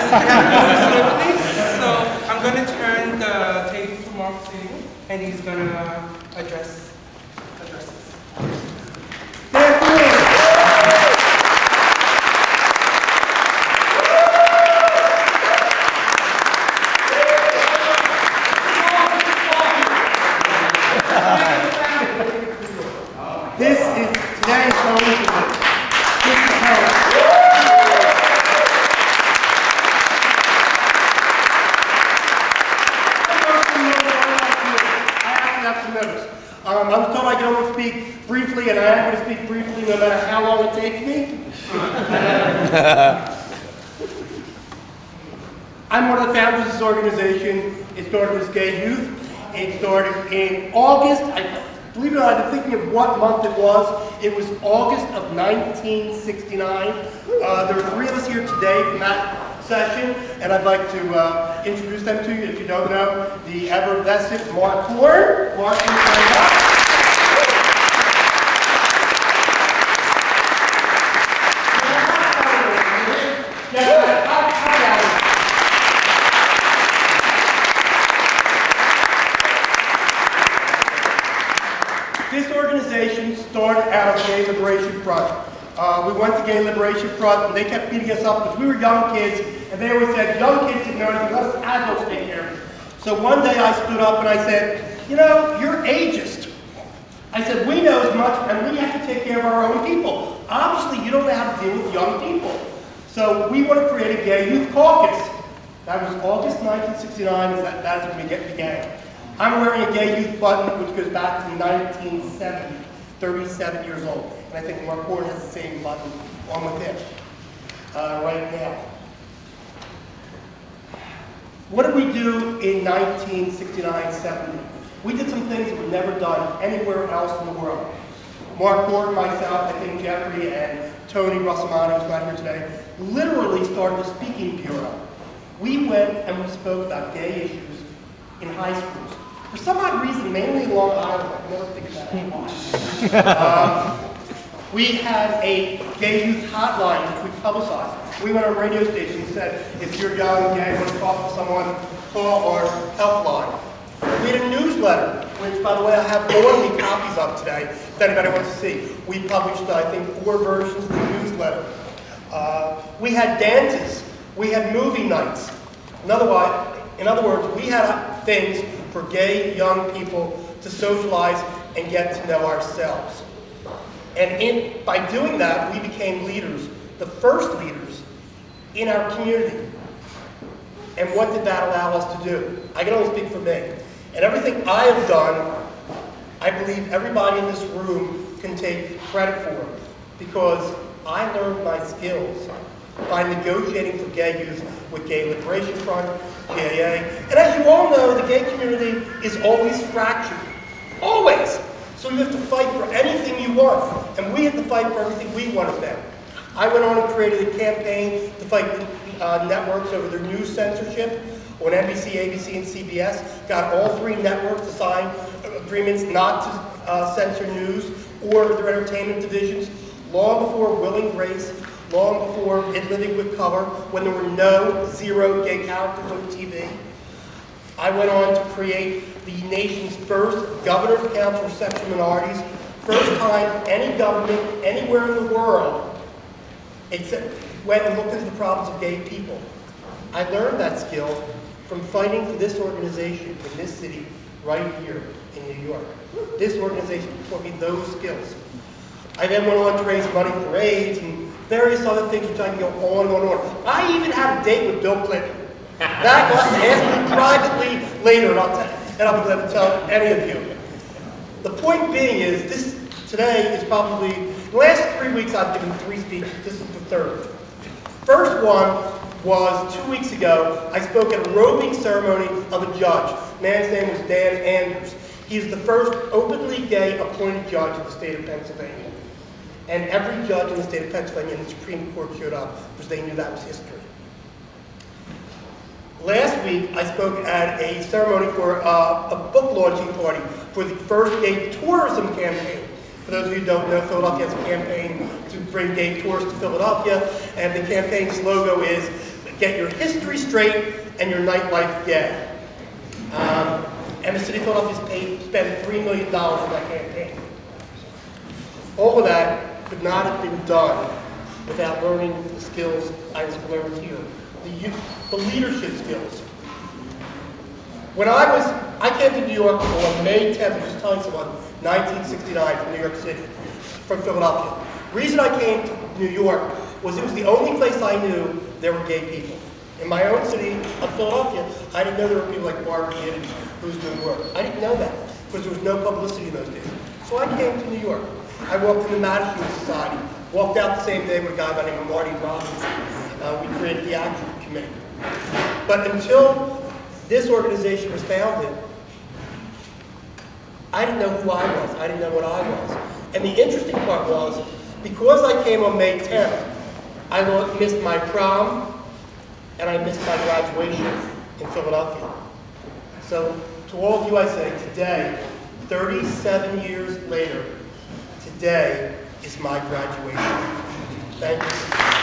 So I'm going to turn the table to Mark Segal, and he's going to address this. This is today's moment. I was told I could only speak briefly, and I am going to speak briefly no matter how long it takes me. I'm one of the founders of this organization. It started as Gay Youth. It started in August. Believe it or not, I've been thinking of what month it was. It was August of 1969. There are three of us here today from that session, and I'd like to introduce them to you. If you don't know, the effervescent Mark Horn. Mark, this organization started out of Gay Liberation Front. We went to Gay Liberation Front, and they kept beating us up because we were young kids, and they always said, young kids didn't know anything, let us adults take care of it. So one day I stood up and I said, you know, you're ageist. I said, we know as much, and we have to take care of our own people. Obviously, you don't know how to deal with young people. So we want to create a Gay Youth Caucus. That was August 1969, that's when we began. I'm wearing a Gay Youth button, which goes back to 1970, 37 years old. And I think Mark Horn has the same button on with him right now. What did we do in 1969-70? We did some things that were never done anywhere else in the world. Mark Horn, myself, I think Jeffrey, and Tony Russamano, who's not here today, literally started a speaking bureau. We went and we spoke about gay issues in high schools. For some odd reason, mainly in Long Island, I never think of that. We had a gay youth hotline which we publicized. We went on a radio station and said, if you're young, gay, want to talk to someone, call our helpline. We had a newsletter, which, by the way, I have only copies of today, if anybody wants to see. We published, I think, 4 versions of the newsletter. We had dances. We had movie nights. In other words, we had things for gay young people to socialize and get to know ourselves. And by doing that, we became leaders, the first leaders in our community. And what did that allow us to do? I can only speak for me. And everything I have done, I believe everybody in this room can take credit for, because I learned my skills by negotiating for gay youth with Gay Liberation Front, GAA. And as you all know, the gay community is always fractured. Always! So you have to fight for anything you want. And we have to fight for everything we want as men. I went on and created a campaign to fight networks over their news censorship on NBC, ABC, and CBS. Got all 3 networks to sign agreements not to censor news or their entertainment divisions long before Will and Grace, long before In Living with Color, when there were 0 gay characters on TV. I went on to create the nation's first Governor's Council for Sexual Minorities. First time any government anywhere in the world went and looked into the problems of gay people. I learned that skill from fighting for this organization in this city right here in New York. This organization taught me those skills. I then went on to raise money for AIDS and various other things which I can go on and on. I even had a date with Bill Clinton. That was asked me privately later, and I'll be glad to tell any of you. The point being is, today is probably, the last 3 weeks I've given 3 speeches, this is the 3rd. First one was 2 weeks ago. I spoke at a robing ceremony of a judge. The man's name was Dan Anders. He is the first openly gay appointed judge of the state of Pennsylvania. And every judge in the state of Pennsylvania in the Supreme Court showed up because they knew that was history. Last week, I spoke at a ceremony for a book launching party for the first gay tourism campaign. For those of you who don't know, Philadelphia has a campaign to bring gay tourists to Philadelphia, and the campaign's logo is get your history straight and your nightlife gay. And the city of Philadelphia spent $3 million in that campaign. All of that could not have been done without learning the skills I learned here, the leadership skills. When I came to New York on May 10th, I was just telling someone, 1969 from New York City, from Philadelphia. The reason I came to New York was it was the only place I knew there were gay people. In my own city of Philadelphia, I didn't know there were people like Barbara Kennedy who was doing work. I didn't know that because there was no publicity in those days. So I came to New York. I walked in the Mattachine Society, walked out the same day with a guy by the name of Marty Robbins. We created the action committee. But until this organization was founded, I didn't know who I was. I didn't know what I was. And the interesting part was, because I came on May 10th, I missed my prom, and I missed my graduation in Philadelphia. So to all of you I say, today, 37 years later, today is my graduation. Thank you.